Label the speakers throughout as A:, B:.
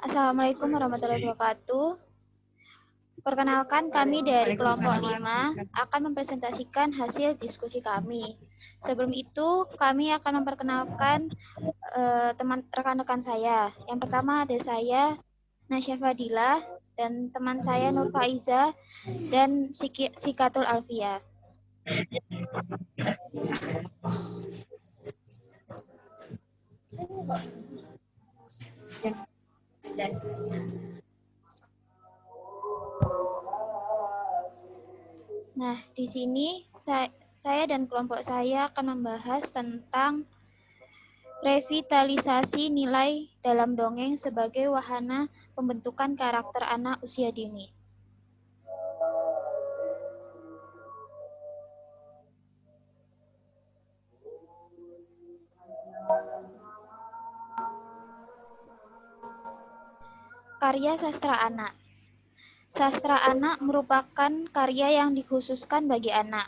A: Assalamualaikum warahmatullahi wabarakatuh. Perkenalkan, kami dari kelompok 5 akan mempresentasikan hasil diskusi kami. Sebelum itu, kami akan memperkenalkan rekan-rekan saya. Yang pertama ada saya, Nasya Fadila, dan teman saya Nur Faiza dan Sikatul Alfia. Nah, di sini saya dan kelompok saya akan membahas tentang revitalisasi nilai dalam dongeng sebagai wahana pembentukan karakter anak usia dini. Karya sastra anak. Sastra anak merupakan karya yang dikhususkan bagi anak.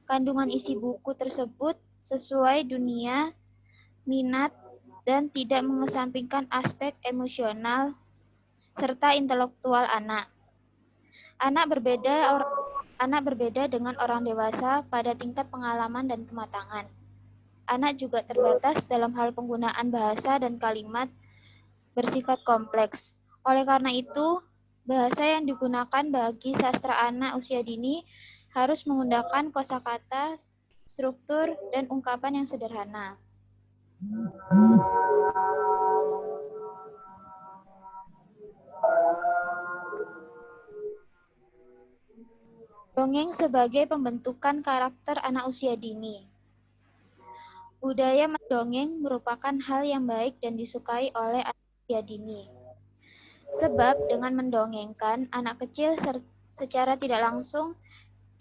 A: Kandungan isi buku tersebut sesuai dunia, minat, dan tidak mengesampingkan aspek emosional serta intelektual anak. Anak berbeda dengan orang dewasa pada tingkat pengalaman dan kematangan. Anak juga terbatas dalam hal penggunaan bahasa dan kalimat bersifat kompleks. Oleh karena itu, bahasa yang digunakan bagi sastra anak usia dini harus menggunakan kosakata, struktur, dan ungkapan yang sederhana. Dongeng sebagai pembentukan karakter anak usia dini. Budaya mendongeng merupakan hal yang baik dan disukai oleh anak usia dini. Sebab dengan mendongengkan anak kecil secara tidak langsung,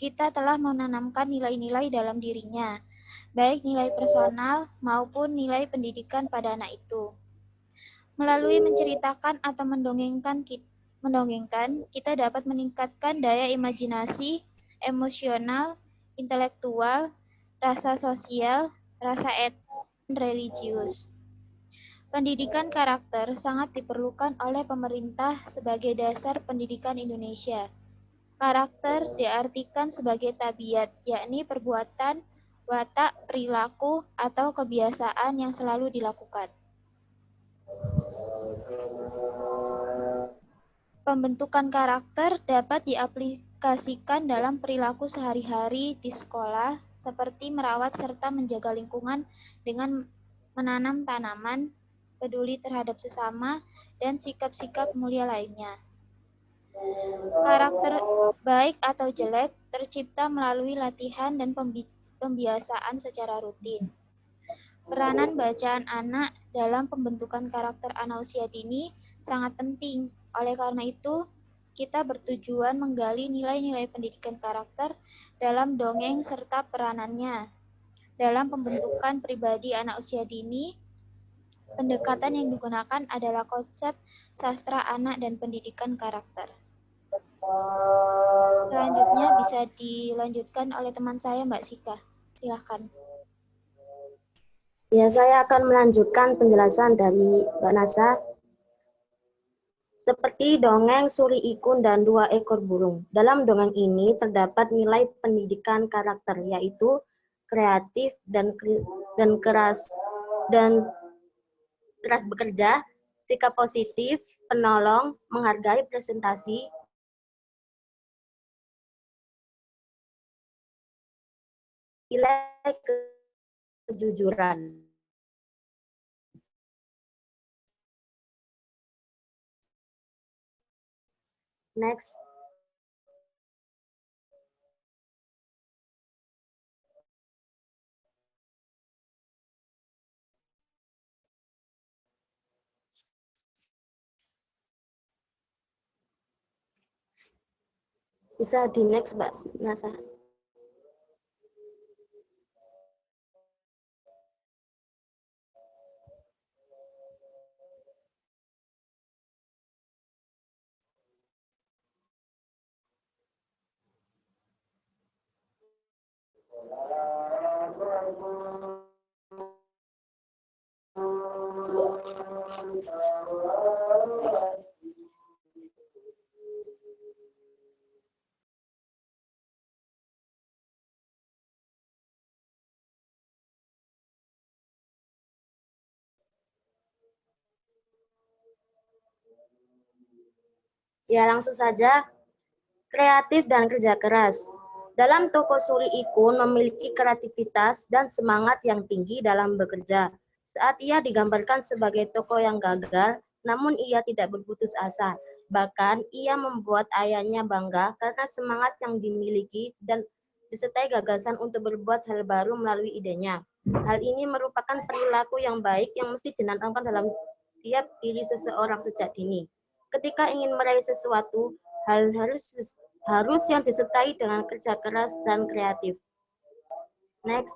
A: kita telah menanamkan nilai-nilai dalam dirinya, baik nilai personal maupun nilai pendidikan pada anak itu. Melalui menceritakan atau mendongengkan, kita dapat meningkatkan daya imajinasi, emosional, intelektual, rasa sosial, rasa etis, dan religius. Pendidikan karakter sangat diperlukan oleh pemerintah sebagai dasar pendidikan Indonesia. Karakter diartikan sebagai tabiat, yakni perbuatan, watak, perilaku, atau kebiasaan yang selalu dilakukan. Pembentukan karakter dapat diaplikasikan dalam perilaku sehari-hari di sekolah, seperti merawat serta menjaga lingkungan dengan menanam tanaman, peduli terhadap sesama, dan sikap-sikap mulia lainnya. Karakter baik atau jelek tercipta melalui latihan dan pembiasaan secara rutin. Peranan bacaan anak dalam pembentukan karakter anak usia dini sangat penting. Oleh karena itu, kita bertujuan menggali nilai-nilai pendidikan karakter dalam dongeng serta peranannya. Dalam pembentukan pribadi anak usia dini, pendekatan yang digunakan adalah konsep sastra anak dan pendidikan karakter. Selanjutnya bisa dilanjutkan oleh teman saya, Mbak Sika. Silahkan.
B: Ya, saya akan melanjutkan penjelasan dari Mbak Nasa. Seperti dongeng Suri Ikun dan Dua Ekor Burung. Dalam dongeng ini terdapat nilai pendidikan karakter, yaitu kreatif dan keras bekerja, sikap positif, penolong, menghargai presentasi, nilai kejujuran. Next. Bisa di next, Mbak Nasa. Ya, langsung saja. Kreatif dan kerja keras. Dalam toko Suri Ikun memiliki kreativitas dan semangat yang tinggi dalam bekerja. Saat ia digambarkan sebagai tokoh yang gagal, namun ia tidak berputus asa. Bahkan ia membuat ayahnya bangga karena semangat yang dimiliki dan disertai gagasan untuk berbuat hal baru melalui idenya. Hal ini merupakan perilaku yang baik yang mesti ditanamkan dalam tiap diri seseorang sejak dini. Ketika ingin meraih sesuatu, hal harus yang disertai dengan kerja keras dan kreatif. Next.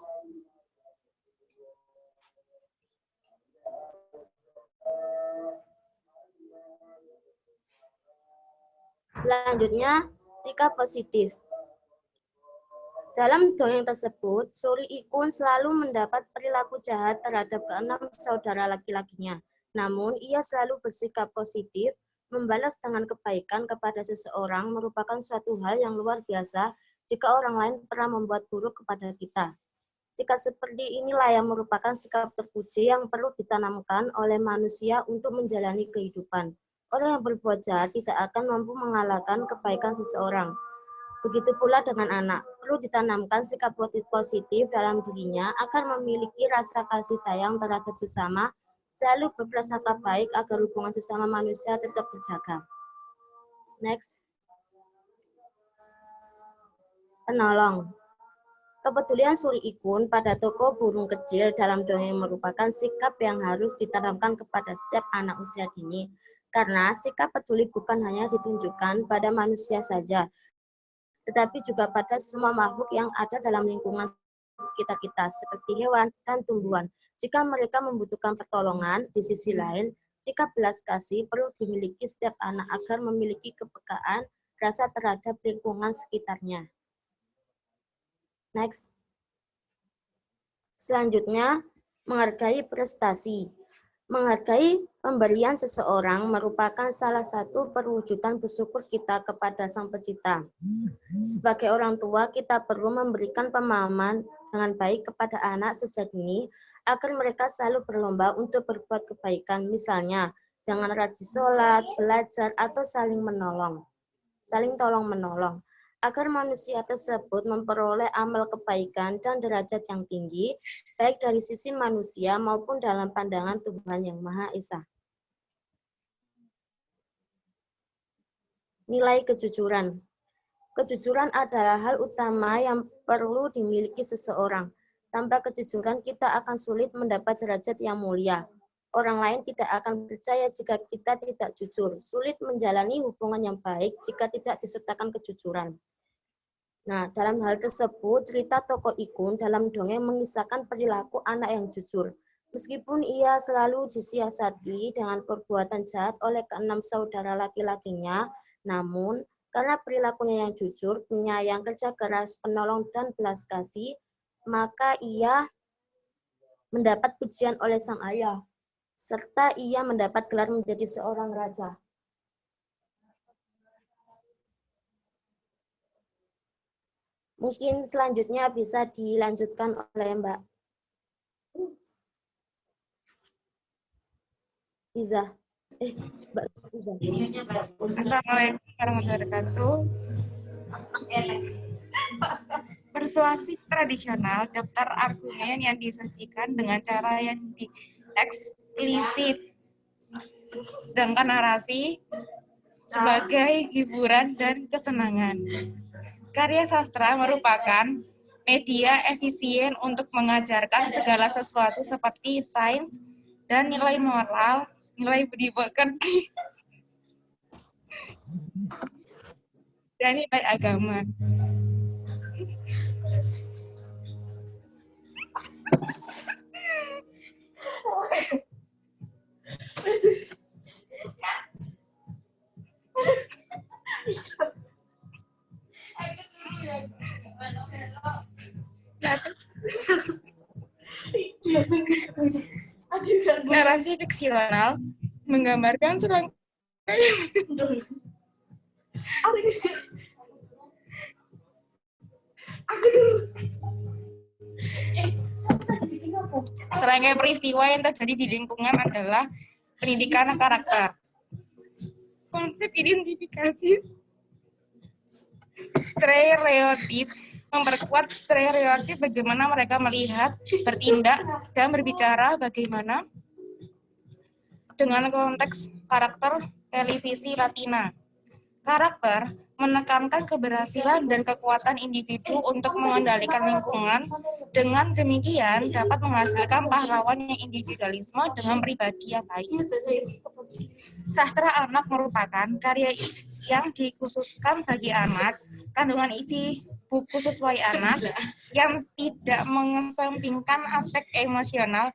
B: Selanjutnya, sikap positif. Dalam dongeng tersebut, Suri Ikun selalu mendapat perilaku jahat terhadap keenam saudara laki-lakinya. Namun, ia selalu bersikap positif, membalas dengan kebaikan kepada seseorang merupakan suatu hal yang luar biasa jika orang lain pernah membuat buruk kepada kita. Sikap seperti inilah yang merupakan sikap terpuji yang perlu ditanamkan oleh manusia untuk menjalani kehidupan. Orang yang berbuat jahat tidak akan mampu mengalahkan kebaikan seseorang. Begitu pula dengan anak, perlu ditanamkan sikap positif dalam dirinya agar memiliki rasa kasih sayang terhadap sesama, selalu berprasangka baik agar hubungan sesama manusia tetap terjaga. Next. Penolong. Kepedulian Suri Ikun pada toko burung kecil dalam dongeng merupakan sikap yang harus ditanamkan kepada setiap anak usia dini, karena sikap peduli bukan hanya ditunjukkan pada manusia saja, tetapi juga pada semua makhluk yang ada dalam lingkungan sekitar kita, seperti hewan dan tumbuhan. Jika mereka membutuhkan pertolongan, di sisi lain, sikap belas kasih perlu dimiliki setiap anak agar memiliki kepekaan rasa terhadap lingkungan sekitarnya. Next. Selanjutnya, menghargai prestasi. Menghargai pemberian seseorang merupakan salah satu perwujudan bersyukur kita kepada Sang Pencipta. Sebagai orang tua, kita perlu memberikan pemahaman dengan baik kepada anak sejak dini agar mereka selalu berlomba untuk berbuat kebaikan, misalnya dengan rajin sholat, belajar, atau saling tolong-menolong. Agar manusia tersebut memperoleh amal kebaikan dan derajat yang tinggi, baik dari sisi manusia maupun dalam pandangan Tuhan Yang Maha Esa. Nilai kejujuran. Kejujuran adalah hal utama yang perlu dimiliki seseorang. Tanpa kejujuran, kita akan sulit mendapat derajat yang mulia. Orang lain tidak akan percaya jika kita tidak jujur. Sulit menjalani hubungan yang baik jika tidak disertakan kejujuran. Nah, dalam hal tersebut, cerita tokoh Ikun dalam dongeng mengisahkan perilaku anak yang jujur. Meskipun ia selalu disiasati dengan perbuatan jahat oleh keenam saudara laki-lakinya, namun karena perilakunya yang jujur, penyayang, kerja keras, penolong, dan belas kasih, maka ia mendapat pujian oleh sang ayah, serta ia mendapat gelar menjadi seorang raja. Mungkin selanjutnya bisa dilanjutkan oleh Mbak Iza. Mbak Iza.
C: Assalamualaikum warahmatullahi wabarakatuh. Persuasif tradisional, daftar argumen yang disajikan dengan cara yang eksplisit, sedangkan narasi sebagai hiburan dan kesenangan. Karya sastra merupakan media efisien untuk mengajarkan segala sesuatu seperti sains dan nilai moral, nilai budi pekerti, dan nilai agama. Narasi fiksional menggambarkan serangkaian serangkaian peristiwa yang terjadi di lingkungan adalah pendidikan karakter. Konsep identifikasi stereotip memperkuat stereotip bagaimana mereka melihat, bertindak, dan berbicara bagaimana dengan konteks karakter televisi Latina. Karakter menekankan keberhasilan dan kekuatan individu untuk mengendalikan lingkungan. Dengan demikian, dapat menghasilkan pahlawan yang individualisme dengan pribadi yang baik. Sastra anak merupakan karya yang dikhususkan bagi anak, kandungan isi buku sesuai anak, yang tidak mengesampingkan aspek emosional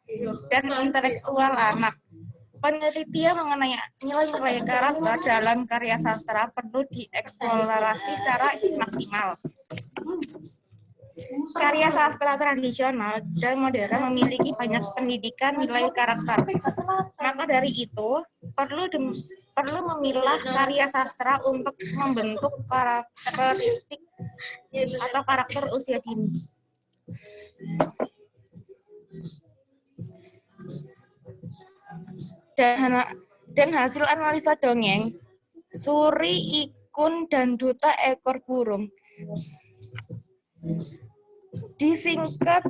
C: dan intelektual anak. Penelitian mengenai nilai-nilai karakter dalam karya sastra perlu dieksplorasi secara maksimal. Karya sastra tradisional dan modern memiliki banyak pendidikan nilai karakter. Maka dari itu, perlu memilah karya sastra untuk membentuk karakteristik atau karakter usia dini. Dan hasil analisa dongeng, Suri, Ikun, dan Duta Ekor Burung, disingkat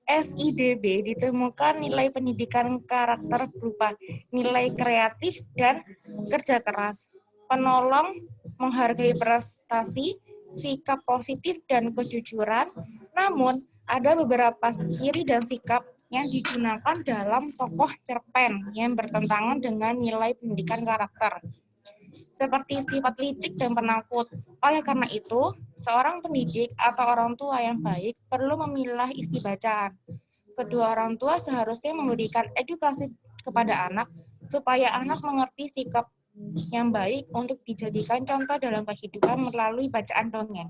C: SIDB, ditemukan nilai pendidikan karakter berupa nilai kreatif dan kerja keras, penolong, menghargai prestasi, sikap positif, dan kejujuran. Namun, ada beberapa ciri dan sikap yang digunakan dalam tokoh cerpen yang bertentangan dengan nilai pendidikan karakter, seperti sifat licik dan penakut. Oleh karena itu, seorang pendidik atau orang tua yang baik perlu memilah isi bacaan. Kedua orang tua seharusnya memberikan edukasi kepada anak supaya anak mengerti sikap yang baik untuk dijadikan contoh dalam kehidupan melalui bacaan dongeng.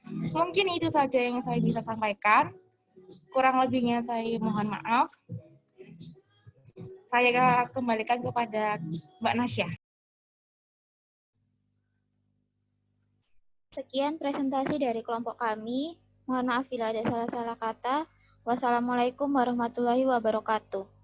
C: Mungkin itu saja yang saya bisa sampaikan. Kurang lebihnya saya mohon maaf. Saya kembalikan kepada Mbak Nasya.
A: Sekian presentasi dari kelompok kami. Mohon maaf bila ada salah-salah kata. Wassalamualaikum warahmatullahi wabarakatuh.